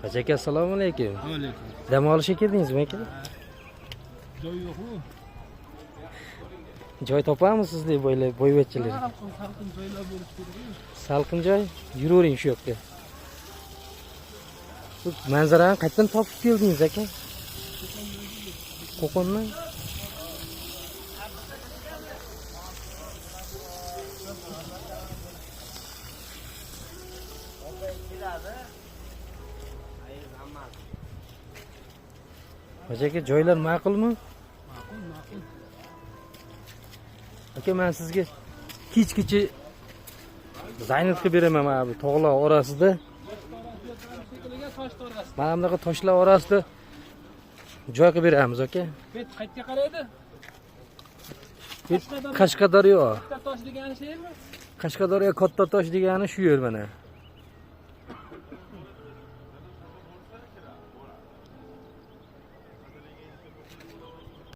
Hoca aka, assalomu alaykum. Alaykum. Dam olishga keldingizmi aka? Joy yo'qmi? Joy topamisiz deb o'ylab boyvachchilar. Salqin joylar bo'lishi kerak. Salqin joy, yuravering shu yoqqa. Bu manzarani qayerdan topib keldingiz aka? Qo'qondan. Hoca aka, joylar ma'qulmi? Ma'qul. Aka, men sizga kech-kecha zaynat qilib beraman mana bu tog'lar orasida. Mana bunaqa toshlar orasida joy qilib beramiz aka. Bet qayerga qaraydi? Qashqadaryo. Katta tosh degani shaymi? Qashqadaryo katta tosh degani shu yer mana.